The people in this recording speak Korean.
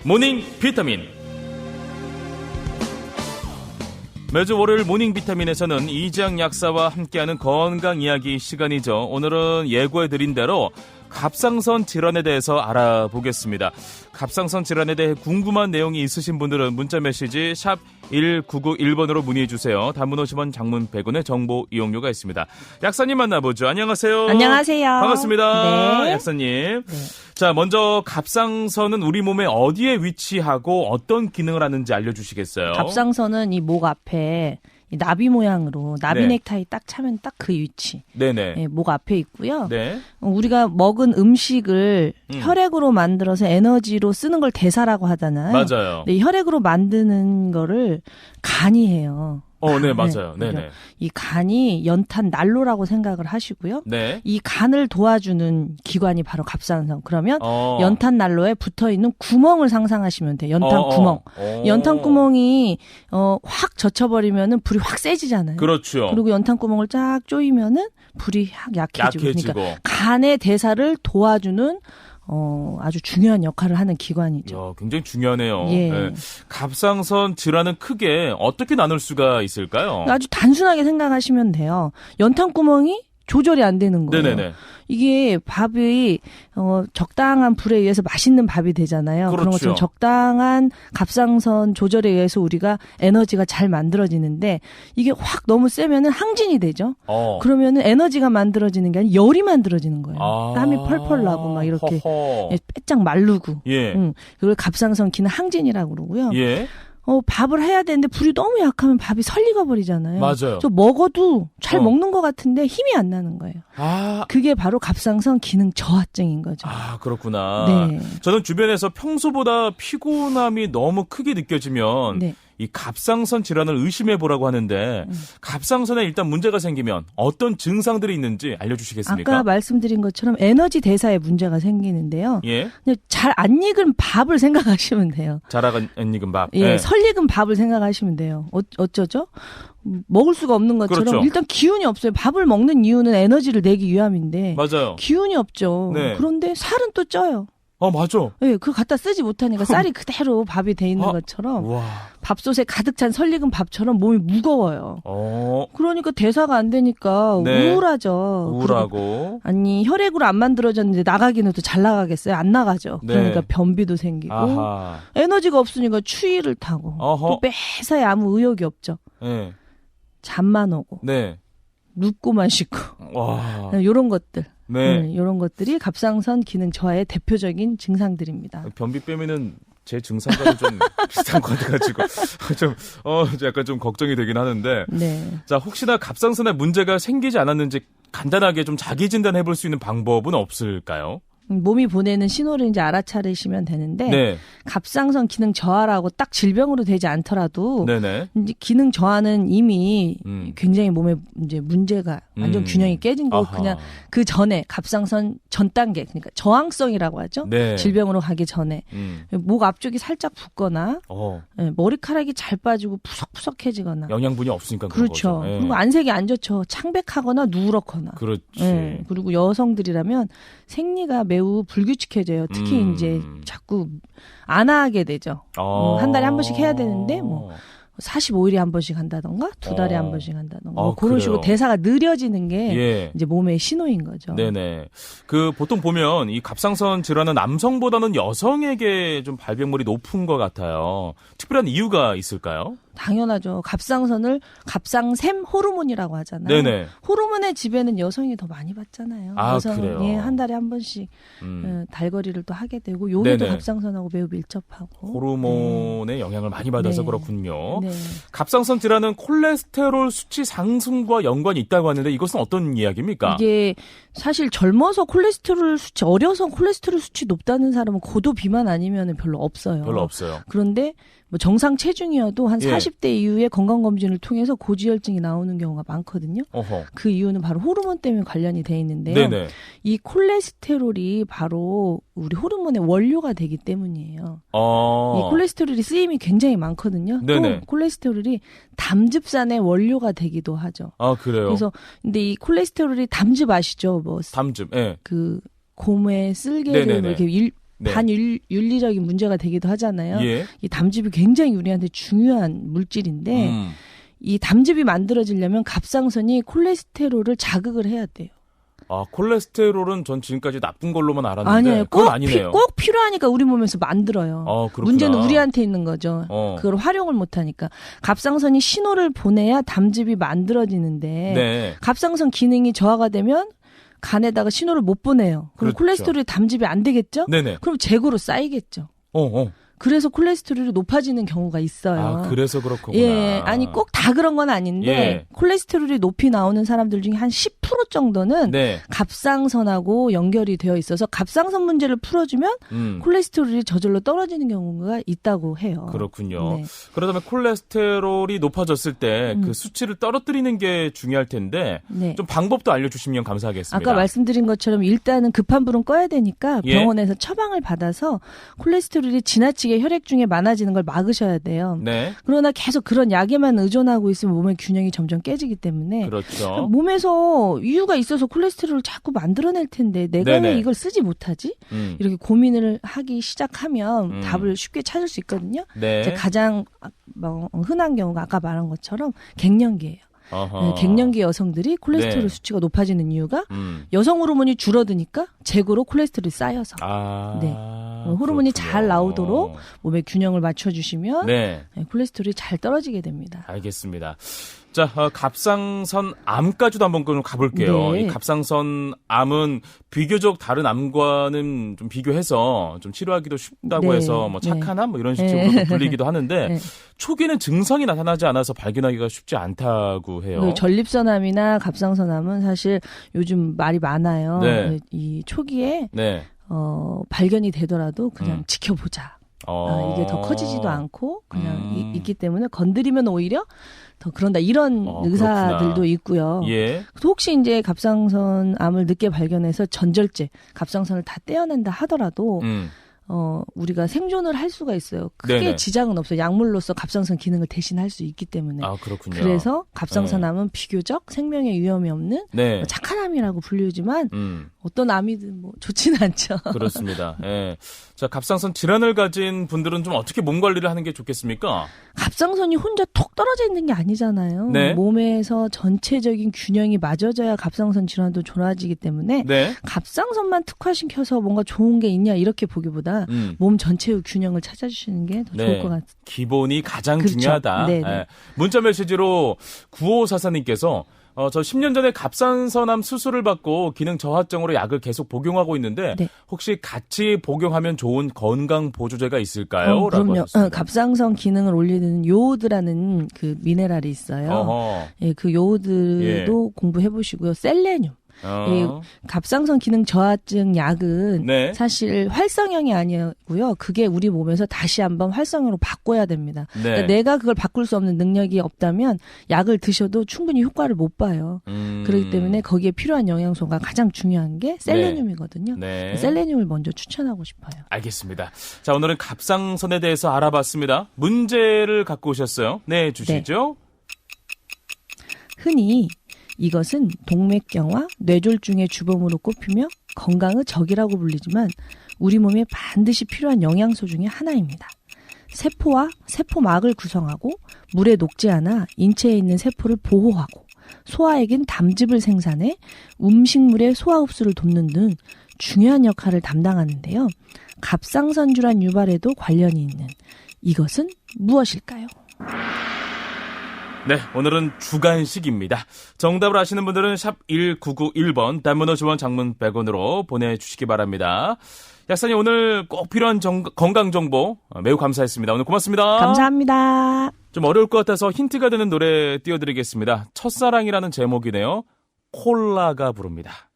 모닝 비타민. 매주 월요일 모닝 비타민에서는 이지영 약사와 함께하는 건강 이야기 시간이죠. 오늘은 예고해드린 대로 갑상선 질환에 대해서 알아보겠습니다. 갑상선 질환에 대해 궁금한 내용이 있으신 분들은 문자메시지 샵 1991번으로 문의해주세요. 단문 50원, 장문 100원의 정보 이용료가 있습니다. 약사님 만나보죠. 안녕하세요. 안녕하세요. 반갑습니다. 네. 약사님. 네. 자, 먼저 갑상선은 우리 몸에 어디에 위치하고 어떤 기능을 하는지 알려주시겠어요? 갑상선은 이 목 앞에 이 나비 모양으로 나비 네. 넥타이 딱 차면 딱 그 위치. 네네. 네, 목 앞에 있고요. 네. 우리가 먹은 음식을 혈액으로 만들어서 에너지로 쓰는 걸 대사라고 하잖아요. 맞아요. 네, 혈액으로 만드는 거를 간이 해요. 네, 맞아요. 네네. 이 간이 연탄 난로라고 생각을 하시고요. 네. 이 간을 도와주는 기관이 바로 갑상선. 그러면 연탄 난로에 붙어 있는 구멍을 상상하시면 돼요. 연탄 구멍. 연탄 구멍이 확 젖혀버리면은 불이 확 세지잖아요. 그렇죠. 그리고 연탄 구멍을 쫙 조이면은 불이 확 약해지고. 약해지고. 그러니까 간의 대사를 도와주는 아주 중요한 역할을 하는 기관이죠. 야, 굉장히 중요하네요. 예. 네. 갑상선 질환은 크게 어떻게 나눌 수가 있을까요? 아주 단순하게 생각하시면 돼요. 연탄 구멍이 조절이 안 되는 거예요. 네네네. 이게 밥이 적당한 불에 의해서 맛있는 밥이 되잖아요. 그렇죠. 그런 것처럼 적당한 갑상선 조절에 의해서 우리가 에너지가 잘 만들어지는데 이게 확 너무 세면은 항진이 되죠. 그러면은 에너지가 만들어지는 게 아니라 열이 만들어지는 거예요. 땀이 펄펄 나고 막 이렇게 빼짝 마르고. 예. 그걸 갑상선 기능 항진이라고 그러고요. 예. 밥을 해야 되는데 불이 너무 약하면 밥이 설익어 버리잖아요. 맞아요. 저 먹어도 잘 먹는 것 같은데 힘이 안 나는 거예요. 그게 바로 갑상선 기능 저하증인 거죠. 그렇구나. 네. 저는 주변에서 평소보다 피곤함이 너무 크게 느껴지면 네. 이 갑상선 질환을 의심해 보라고 하는데 갑상선에 일단 문제가 생기면 어떤 증상들이 있는지 알려주시겠습니까? 아까 말씀드린 것처럼 에너지 대사에 문제가 생기는데요. 예. 잘 안 익은 밥을 생각하시면 돼요. 잘 안 익은 밥. 예, 네. 설익은 밥을 생각하시면 돼요. 어쩌죠? 먹을 수가 없는 것처럼 그렇죠. 일단 기운이 없어요. 밥을 먹는 이유는 에너지를 내기 위함인데 맞아요. 기운이 없죠. 네. 그런데 살은 또 쪄요. 맞아. 예, 그걸 갖다 쓰지 못하니까 쌀이 그대로 밥이 돼 있는 것처럼 와. 밥솥에 가득 찬 설익은 밥처럼 몸이 무거워요. 그러니까 대사가 안 되니까 네. 우울하죠. 우울하고. 아니 혈액으로 안 만들어졌는데 나가기는 또 잘 나가겠어요? 안 나가죠. 네. 그러니까 변비도 생기고 아하. 에너지가 없으니까 추위를 타고 또 매사에 아무 의욕이 없죠. 네. 잠만 오고 네. 눕고만 씻고 와. 이런 것들. 네. 이런 것들이 갑상선 기능 저하의 대표적인 증상들입니다. 변비 빼면은 제 증상과도 좀 비슷한 것 같아가지고 약간 좀 걱정이 되긴 하는데. 네. 자, 혹시나 갑상선에 문제가 생기지 않았는지 간단하게 좀 자기 진단해 볼 수 있는 방법은 없을까요? 몸이 보내는 신호를 이제 알아차리시면 되는데 네. 갑상선 기능 저하라고 딱 질병으로 되지 않더라도 네네. 이제 기능 저하는 이미 굉장히 몸에 이제 문제가 완전 균형이 깨진 거고 그냥 그 전에 갑상선 전 단계 그러니까 저항성이라고 하죠. 네. 질병으로 가기 전에 목 앞쪽이 살짝 붓거나 머리카락이 잘 빠지고 푸석푸석해지거나 영양분이 없으니까 그렇죠. 그런 거죠. 그리고 안색이 안 좋죠. 창백하거나 누렇거나. 그렇지. 그리고 여성들이라면 생리가 매우 불규칙해져요. 특히 이제 자꾸 안 하게 되죠. 한 달에 한 번씩 해야 되는데 45일에 한 번씩 한다던가 2달에 한 번씩 한다던가 그런 식으로 대사가 느려지는 게 이제 몸의 신호인 거죠. 네네. 보통 보면 이 갑상선 질환은 남성보다는 여성에게 좀 발병률이 높은 것 같아요. 특별한 이유가 있을까요? 당연하죠. 갑상선을 갑상샘 호르몬이라고 하잖아요. 네네. 호르몬의 지배는 여성이 더 많이 받잖아요. 여성은 그래요? 한 달에 한 번씩 달거리를 또 하게 되고 요게도 네네. 갑상선하고 매우 밀접하고 호르몬의 영향을 많이 받아서 그렇군요. 네. 갑상선 질환은 콜레스테롤 수치 상승과 연관이 있다고 하는데 이것은 어떤 이야기입니까? 이게 사실 젊어서 콜레스테롤 수치, 어려서 콜레스테롤 수치 높다는 사람은 고도 비만 아니면 별로 없어요. 별로 없어요. 그런데 뭐 정상 체중이어도 한 40대 이후에 건강검진을 통해서 고지혈증이 나오는 경우가 많거든요. 그 이유는 바로 호르몬 때문에 관련이 돼 있는데요. 네네. 이 콜레스테롤이 바로 우리 호르몬의 원료가 되기 때문이에요. 이 콜레스테롤이 쓰임이 굉장히 많거든요. 네네. 또 콜레스테롤이 담즙산의 원료가 되기도 하죠. 그래요? 그래서 근데 이 콜레스테롤이 담즙 아시죠? 뭐 담즙, 예. 그 곰의 쓸개를 이렇게 네. 반윤리적인 문제가 되기도 하잖아요. 예. 이 담즙이 굉장히 우리한테 중요한 물질인데 이 담즙이 만들어지려면 갑상선이 콜레스테롤을 자극을 해야 돼요. 아, 콜레스테롤은 전 지금까지 나쁜 걸로만 알았는데 아니에요. 그건 아니네요. 꼭 필요하니까 우리 몸에서 만들어요. 그렇구나. 문제는 우리한테 있는 거죠. 그걸 활용을 못하니까. 갑상선이 신호를 보내야 담즙이 만들어지는데 네. 갑상선 기능이 저하가 되면 간에다가 신호를 못 보내요. 그럼 그렇죠. 콜레스테롤이 담즙이 안 되겠죠? 네네. 그럼 재고로 쌓이겠죠. 그래서 콜레스테롤이 높아지는 경우가 있어요. 아, 그래서 그렇구나. 예, 아니 꼭 다 그런 건 아닌데 예. 콜레스테롤이 높이 나오는 사람들 중에 한 10% 정도는 네. 갑상선하고 연결이 되어 있어서 갑상선 문제를 풀어주면 콜레스테롤이 저절로 떨어지는 경우가 있다고 해요. 그렇군요. 네. 그러다면 콜레스테롤이 높아졌을 때 그 수치를 떨어뜨리는 게 중요할 텐데 네. 좀 방법도 알려주시면 감사하겠습니다. 아까 말씀드린 것처럼 일단은 급한 불은 꺼야 되니까 예. 병원에서 처방을 받아서 콜레스테롤이 지나치게 혈액 중에 많아지는 걸 막으셔야 돼요. 네. 그러나 계속 그런 약에만 의존하고 있으면 몸의 균형이 점점 깨지기 때문에 그렇죠. 몸에서 이유가 있어서 콜레스테롤을 자꾸 만들어낼 텐데 내가 네네. 왜 이걸 쓰지 못하지? 이렇게 고민을 하기 시작하면 답을 쉽게 찾을 수 있거든요. 네. 이제 가장 흔한 경우가 아까 말한 것처럼 갱년기예요. 어허. 갱년기 여성들이 콜레스테롤 네. 수치가 높아지는 이유가 여성 호르몬이 줄어드니까 재고로 콜레스테롤이 쌓여서 네. 호르몬이 그렇군요. 잘 나오도록 몸의 균형을 맞춰주시면 네. 콜레스테롤이 잘 떨어지게 됩니다. 알겠습니다. 자, 갑상선 암까지도 한번 좀 가볼게요. 네. 이 갑상선 암은 비교적 다른 암과는 좀 비교해서 좀 치료하기도 쉽다고 네. 해서 뭐 착한 네. 암 뭐 이런 식으로 불리기도 하는데 네. 초기는 증상이 나타나지 않아서 발견하기가 쉽지 않다고 해요. 그 전립선암이나 갑상선암은 사실 요즘 말이 많아요. 네. 이 초기에 네. 발견이 되더라도 그냥 지켜보자. 이게 더 커지지도 않고 그냥 있기 때문에 건드리면 오히려 더 그런다 이런 의사들도 그렇구나. 있고요. 예. 혹시 이제 갑상선암을 늦게 발견해서 전절제 갑상선을 다 떼어낸다 하더라도 우리가 생존을 할 수가 있어요. 크게 네네. 지장은 없어요. 약물로서 갑상선 기능을 대신할 수 있기 때문에. 아, 그렇군요. 그래서 갑상선암은 비교적 생명에 위험이 없는 네. 착한 암이라고 불리지만 어떤 암이든 뭐 좋지는 않죠. 그렇습니다. 예. 자, 갑상선 질환을 가진 분들은 좀 어떻게 몸 관리를 하는 게 좋겠습니까? 갑상선이 혼자 톡 떨어져 있는 게 아니잖아요. 네. 몸에서 전체적인 균형이 맞아져야 갑상선 질환도 좋아지기 때문에 네. 갑상선만 특화시켜서 뭔가 좋은 게 있냐 이렇게 보기보다 몸 전체의 균형을 찾아주시는 게 더 좋을 것 같아요. 기본이 가장 그렇죠. 중요하다. 네네. 예. 문자 메시지로 9544님께서 저 10년 전에 갑상선암 수술을 받고 기능 저하증으로 약을 계속 복용하고 있는데 네. 혹시 같이 복용하면 좋은 건강 보조제가 있을까요? 라고 그럼요. 하셨습니다. 갑상선 기능을 올리는 요오드라는 그 미네랄이 있어요. 어허. 예, 그 요오드도 공부해 보시고요. 셀레늄. 이 갑상선 기능 저하증 약은 네. 사실 활성형이 아니고요. 그게 우리 몸에서 다시 한번 활성형으로 바꿔야 됩니다. 네. 그러니까 내가 그걸 바꿀 수 없는 능력이 없다면 약을 드셔도 충분히 효과를 못 봐요. 그렇기 때문에 거기에 필요한 영양소가 가장 중요한 게 셀레늄이거든요. 네. 셀레늄을 먼저 추천하고 싶어요. 알겠습니다. 자, 오늘은 갑상선에 대해서 알아봤습니다. 문제를 갖고 오셨어요. 네, 주시죠. 흔히 이것은 동맥경화, 뇌졸중의 주범으로 꼽히며 건강의 적이라고 불리지만 우리 몸에 반드시 필요한 영양소 중에 하나입니다. 세포와 세포막을 구성하고 물에 녹지 않아 인체에 있는 세포를 보호하고 소화액인 담즙을 생산해 음식물의 소화 흡수를 돕는 등 중요한 역할을 담당하는데요. 갑상선 질환 유발에도 관련이 있는 이것은 무엇일까요? 네, 오늘은 주간식입니다. 정답을 아시는 분들은 샵 1991번, 단문 50원, 장문 100원으로 보내주시기 바랍니다. 약사님, 오늘 꼭 필요한 건강정보 매우 감사했습니다. 오늘 고맙습니다. 감사합니다. 좀 어려울 것 같아서 힌트가 되는 노래 띄워드리겠습니다. 첫사랑이라는 제목이네요. 콜라가 부릅니다.